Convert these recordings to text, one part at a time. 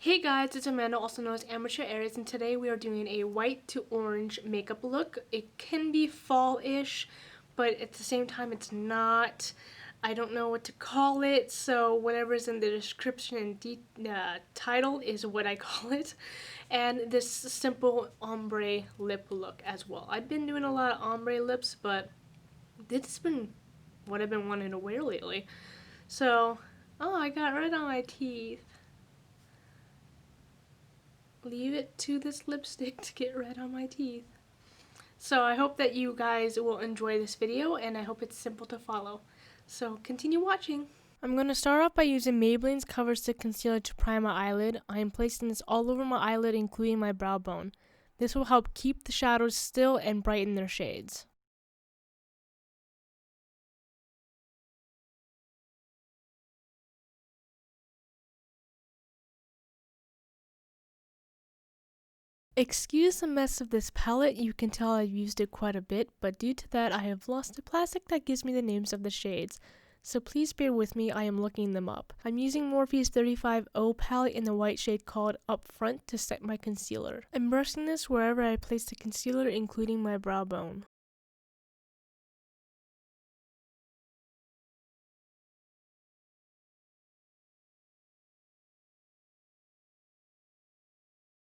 Hey guys, it's Amanda, also known as Amateur Aries, and today we are doing a white to orange makeup look. It can be fall-ish, but at the same time it's not. I don't know what to call it, so whatever's in the description and title is what I call it. And this simple ombre lip look as well. I've been doing a lot of ombre lips, but this has been what I've been wanting to wear lately. So, oh, I got red on my teeth. Leave it to this lipstick to get red on my teeth. So I hope that you guys will enjoy this video, and I hope it's simple to follow. So continue watching. I'm going to start off by using Maybelline's Cover Stick Concealer to prime my eyelid. I am placing this all over my eyelid, including my brow bone. This will help keep the shadows still and brighten their shades. Excuse the mess of this palette, you can tell I've used it quite a bit, but due to that I have lost the plastic that gives me the names of the shades. So please bear with me, I am looking them up. I'm using Morphe's 35O palette in the white shade called Upfront to set my concealer. I'm brushing this wherever I place the concealer, including my brow bone.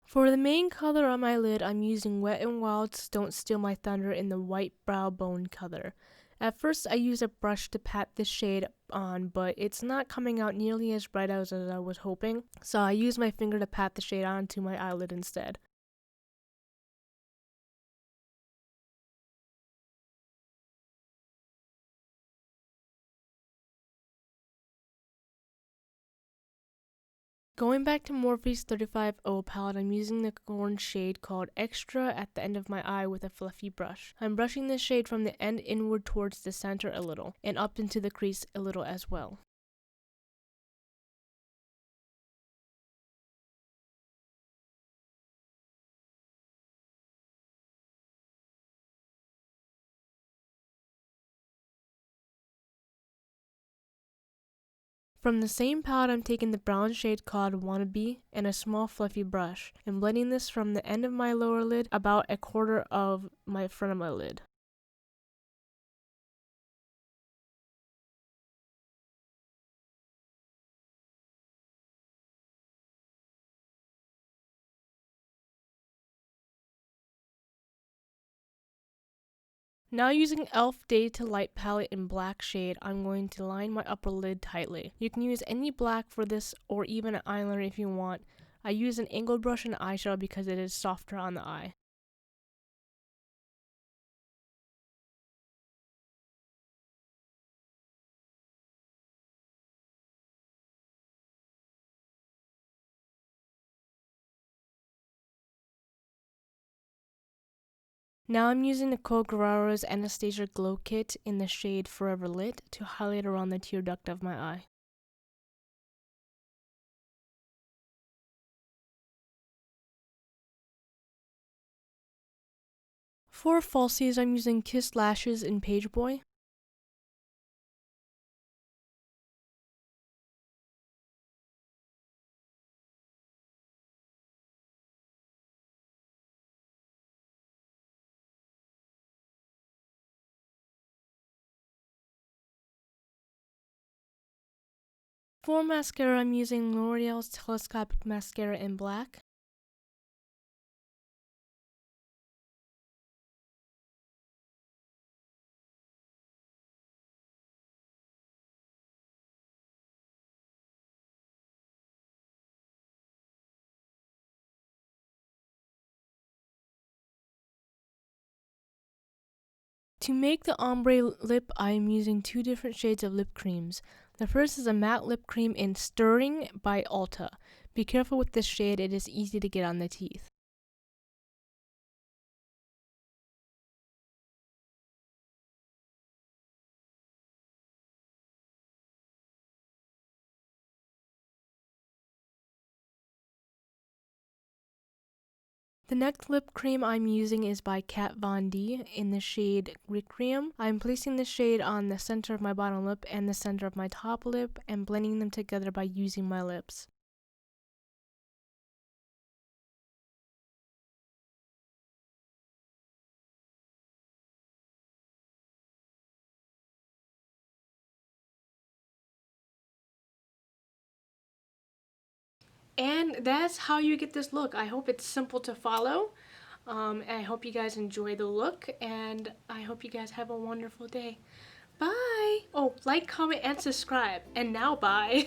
For the main color on my lid, I'm using Wet n Wild's Don't Steal My Thunder in the white brow bone color. At first I used a brush to pat this shade on, but it's not coming out nearly as bright as I was hoping, so I used my finger to pat the shade onto my eyelid instead. Going back to Morphe's 35O palette, I'm using the orange shade called Extra at the end of my eye with a fluffy brush. I'm brushing this shade from the end inward towards the center a little, and up into the crease a little as well. From the same palette, I'm taking the brown shade called Wannabe and a small fluffy brush, and blending this from the end of my lower lid about a quarter of my front of my lid. Now using e.l.f. Day to Light palette in black shade, I'm going to line my upper lid tightly. You can use any black for this or even an eyeliner if you want. I use an angled brush and eyeshadow because it is softer on the eye. Now I'm using Nicole Guerrero's Anastasia Glow Kit in the shade Forever Lit to highlight around the tear duct of my eye. For falsies, I'm using Kiss Lashes in Page Boy. For mascara, I'm using L'Oreal's Telescopic Mascara in black. To make the ombre lip, I am using two different shades of lip creams. The first is a matte lip cream in Stirring by Ulta. Be careful with this shade, it is easy to get on the teeth. The next lip cream I'm using is by Kat Von D in the shade Requiem. I'm placing the shade on the center of my bottom lip and the center of my top lip and blending them together by using my lips. And that's how you get this look. I hope it's simple to follow. I hope you guys enjoy the look, and I hope you guys have a wonderful day. Bye! Oh, like, comment, and subscribe. And now bye!